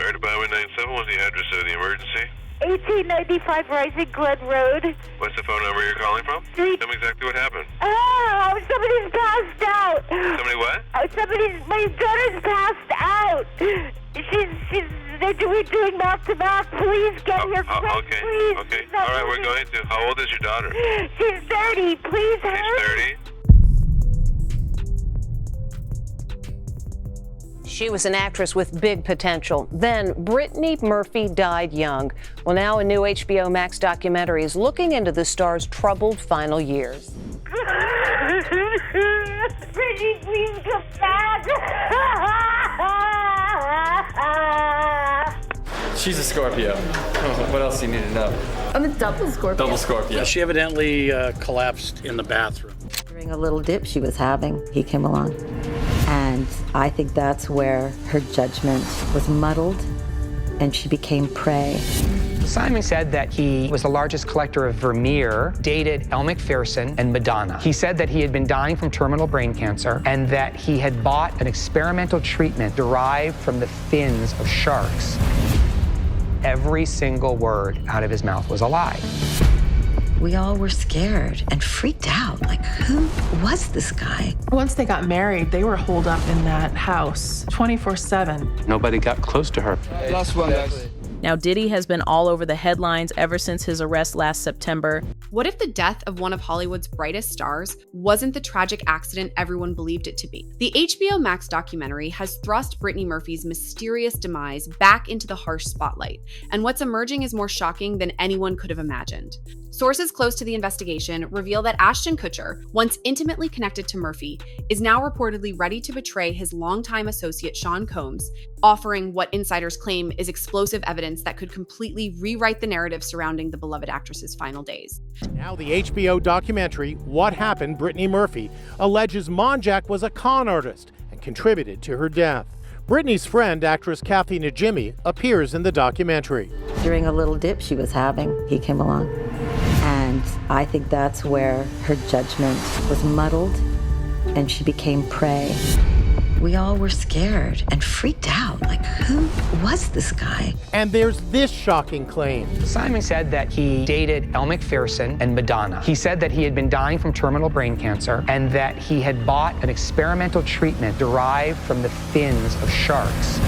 Fire Department 97, what's the address of the emergency? 1895 Rising Glen Road. What's the phone number you're calling from? Tell me exactly what happened. Oh, somebody's passed out. Somebody what? My daughter's passed out. We're doing mouth to mouth. Please get here quick, okay, please. okay. All right, we're going to. How old is your daughter? She's 30. Please hurry. She's 30. She was an actress with big potential. Then Brittany Murphy died young. Well, now a new HBO Max documentary is looking into the star's troubled final years. Brittany, please come back. She's a Scorpio. What else do you need to know? I'm a double Scorpio. Double Scorpio. She evidently collapsed in the bathroom. During a little dip she was having, he came along. And I think that's where her judgment was muddled and she became prey. Simon said that he was the largest collector of Vermeer, dated Elle Macpherson and Madonna. He said that he had been dying from terminal brain cancer and that he had bought an experimental treatment derived from the fins of sharks. Every single word out of his mouth was a lie. We all were scared and freaked out. Like, who was this guy? Once they got married, they were holed up in that house 24/7. Nobody got close to her. Last one, guys. Now, Diddy has been all over the headlines ever since his arrest last September. What if the death of one of Hollywood's brightest stars wasn't the tragic accident everyone believed it to be? The HBO Max documentary has thrust Brittany Murphy's mysterious demise back into the harsh spotlight, and what's emerging is more shocking than anyone could have imagined. Sources close to the investigation reveal that Ashton Kutcher, once intimately connected to Murphy, is now reportedly ready to betray his longtime associate Sean Combs, offering what insiders claim is explosive evidence that could completely rewrite the narrative surrounding the beloved actress's final days. Now the HBO documentary, What Happened, Brittany Murphy, alleges Monjack was a con artist and contributed to her death. Brittany's friend, actress Kathy Najimy, appears in the documentary. During a little dip she was having, he came along. And I think that's where her judgment was muddled and she became prey. We all were scared and freaked out. Like, who was this guy? And there's this shocking claim. Simon said that he dated Elle Macpherson and Madonna. He said that he had been dying from terminal brain cancer and that he had bought an experimental treatment derived from the fins of sharks.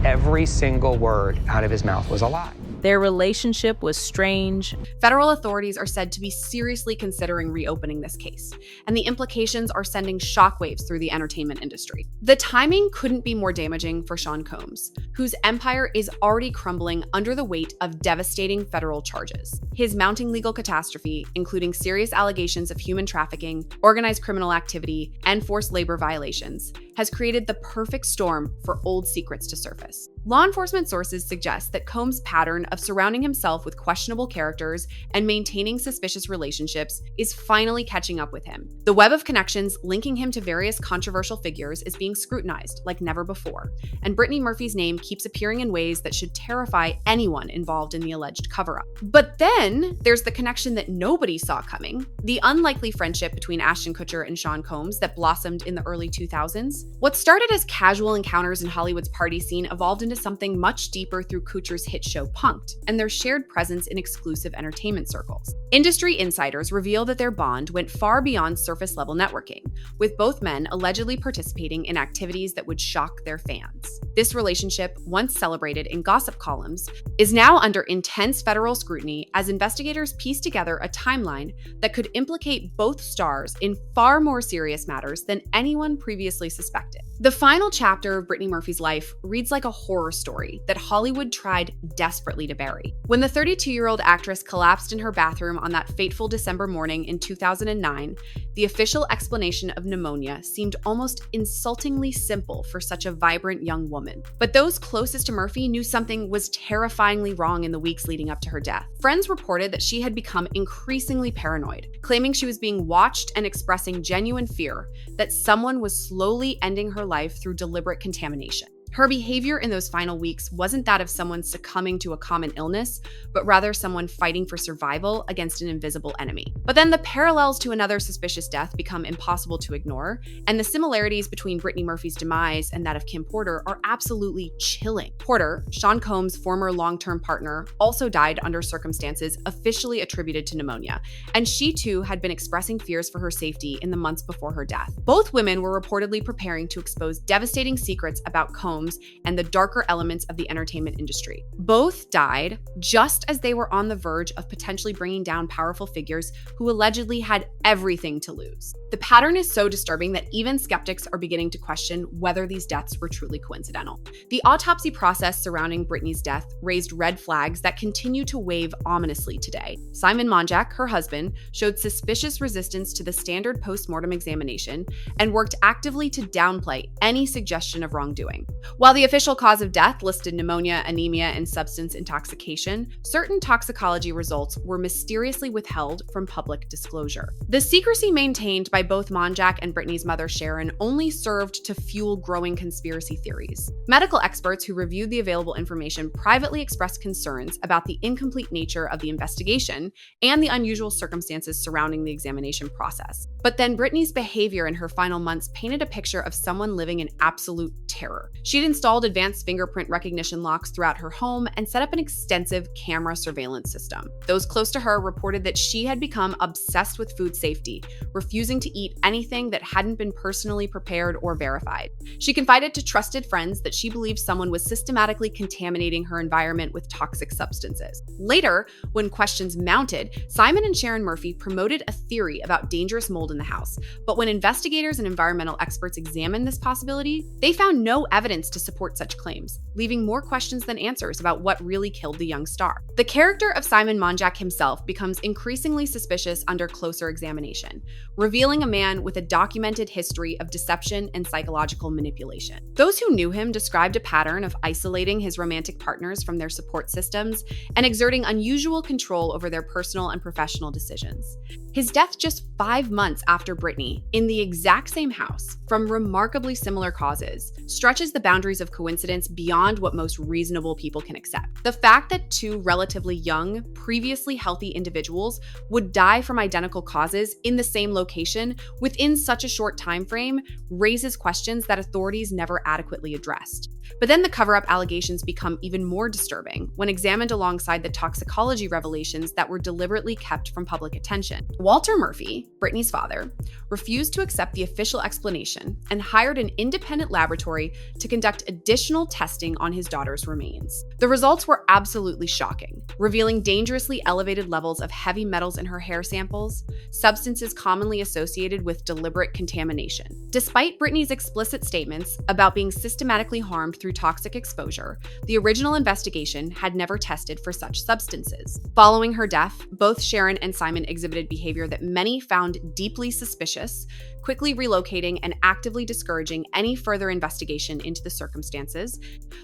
Every single word out of his mouth was a lie. Their relationship was strange. Federal authorities are said to be seriously considering reopening this case, and the implications are sending shockwaves through the entertainment industry. The timing couldn't be more damaging for Sean Combs, whose empire is already crumbling under the weight of devastating federal charges. His mounting legal catastrophe, including serious allegations of human trafficking, organized criminal activity, and forced labor violations, has created the perfect storm for old secrets to surface. Law enforcement sources suggest that Combs' pattern of surrounding himself with questionable characters and maintaining suspicious relationships is finally catching up with him. The web of connections linking him to various controversial figures is being scrutinized like never before, and Brittany Murphy's name keeps appearing in ways that should terrify anyone involved in the alleged cover-up. But then there's the connection that nobody saw coming, the unlikely friendship between Ashton Kutcher and Sean Combs that blossomed in the early 2000s. What started as casual encounters in Hollywood's party scene evolved into something much deeper through Kutcher's hit show Punk'd and their shared presence in exclusive entertainment circles. Industry insiders reveal that their bond went far beyond surface-level networking, with both men allegedly participating in activities that would shock their fans. This relationship, once celebrated in gossip columns, is now under intense federal scrutiny as investigators piece together a timeline that could implicate both stars in far more serious matters than anyone previously suspected. The final chapter of Brittany Murphy's life reads like a horror story that Hollywood tried desperately to bury. When the 32-year-old actress collapsed in her bathroom on that fateful December morning in 2009, the official explanation of pneumonia seemed almost insultingly simple for such a vibrant young woman. But those closest to Murphy knew something was terrifyingly wrong in the weeks leading up to her death. Friends reported that she had become increasingly paranoid, claiming she was being watched and expressing genuine fear that someone was slowly ending her life through deliberate contamination. Her behavior in those final weeks wasn't that of someone succumbing to a common illness, but rather someone fighting for survival against an invisible enemy. But then the parallels to another suspicious death become impossible to ignore, and the similarities between Brittany Murphy's demise and that of Kim Porter are absolutely chilling. Porter, Sean Combs' former long-term partner, also died under circumstances officially attributed to pneumonia, and she too had been expressing fears for her safety in the months before her death. Both women were reportedly preparing to expose devastating secrets about Combs and the darker elements of the entertainment industry. Both died just as they were on the verge of potentially bringing down powerful figures who allegedly had everything to lose. The pattern is so disturbing that even skeptics are beginning to question whether these deaths were truly coincidental. The autopsy process surrounding Brittany's death raised red flags that continue to wave ominously today. Simon Monjack, her husband, showed suspicious resistance to the standard post-mortem examination and worked actively to downplay any suggestion of wrongdoing. While the official cause of death listed pneumonia, anemia, and substance intoxication, certain toxicology results were mysteriously withheld from public disclosure. The secrecy maintained by both Monjack and Brittany's mother Sharon only served to fuel growing conspiracy theories. Medical experts who reviewed the available information privately expressed concerns about the incomplete nature of the investigation and the unusual circumstances surrounding the examination process. But then Brittany's behavior in her final months painted a picture of someone living in absolute terror. She'd installed advanced fingerprint recognition locks throughout her home and set up an extensive camera surveillance system. Those close to her reported that she had become obsessed with food safety, refusing to eat anything that hadn't been personally prepared or verified. She confided to trusted friends that she believed someone was systematically contaminating her environment with toxic substances. Later, when questions mounted, Simon and Sharon Murphy promoted a theory about dangerous mold in the house, but when investigators and environmental experts examined this possibility, they found no evidence to support such claims, leaving more questions than answers about what really killed the young star. The character of Simon Monjack himself becomes increasingly suspicious under closer examination, revealing a man with a documented history of deception and psychological manipulation. Those who knew him described a pattern of isolating his romantic partners from their support systems and exerting unusual control over their personal and professional decisions. His death just 5 months after Brittany, in the exact same house, from remarkably similar causes, stretches the boundaries of coincidence beyond what most reasonable people can accept. The fact that two relatively young, previously healthy individuals would die from identical causes in the same location within such a short time frame raises questions that authorities never adequately addressed. But then the cover-up allegations become even more disturbing when examined alongside the toxicology revelations that were deliberately kept from public attention. Walter Murphy, Brittany's father, refused to accept the official explanation and hired an independent laboratory to conduct additional testing on his daughter's remains. The results were absolutely shocking, revealing dangerously elevated levels of heavy metals in her hair samples, substances commonly associated with deliberate contamination. Despite Brittany's explicit statements about being systematically harmed through toxic exposure, the original investigation had never tested for such substances. Following her death, both Sharon and Simon exhibited behavior that many found deeply suspicious, quickly relocating and actively discouraging any further investigation into the circumstances,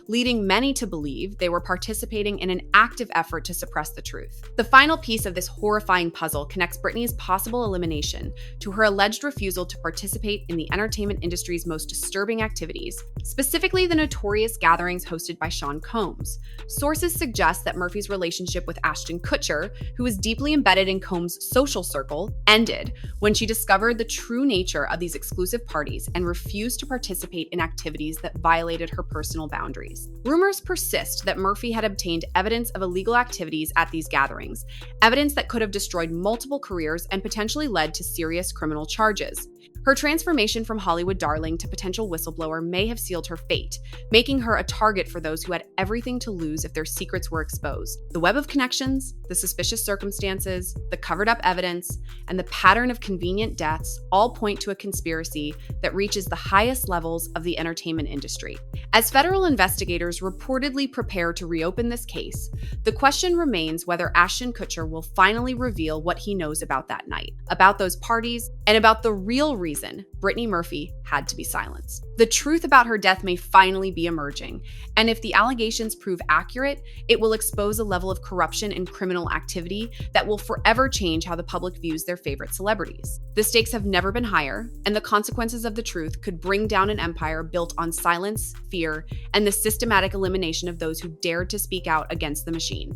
leading many to believe they were participating in an active effort to suppress the truth. The final piece of this horrifying puzzle connects Brittany's possible elimination to her alleged refusal to participate in the entertainment industry's most disturbing activities, specifically the notorious gatherings hosted by Sean Combs. Sources suggest that Murphy's relationship with Ashton Kutcher, who was deeply embedded in Combs' social circle, ended when she discovered the true nature of these exclusive parties and refused to participate in activities that violated her personal boundaries. Rumors persist that Murphy had obtained evidence of illegal activities at these gatherings, evidence that could have destroyed multiple careers and potentially led to serious criminal charges. Her transformation from Hollywood darling to potential whistleblower may have sealed her fate, making her a target for those who had everything to lose if their secrets were exposed. The web of connections, the suspicious circumstances, the covered-up evidence, and the pattern of convenient deaths all point to a conspiracy that reaches the highest levels of the entertainment industry. As federal investigators reportedly prepare to reopen this case, the question remains whether Ashton Kutcher will finally reveal what he knows about that night, about those parties, and about the real reason Brittany Murphy had to be silenced. The truth about her death may finally be emerging, and if the allegations prove accurate, it will expose a level of corruption and criminal activity that will forever change how the public views their favorite celebrities. The stakes have never been higher, and the consequences of the truth could bring down an empire built on silence, fear, and the systematic elimination of those who dared to speak out against the machine.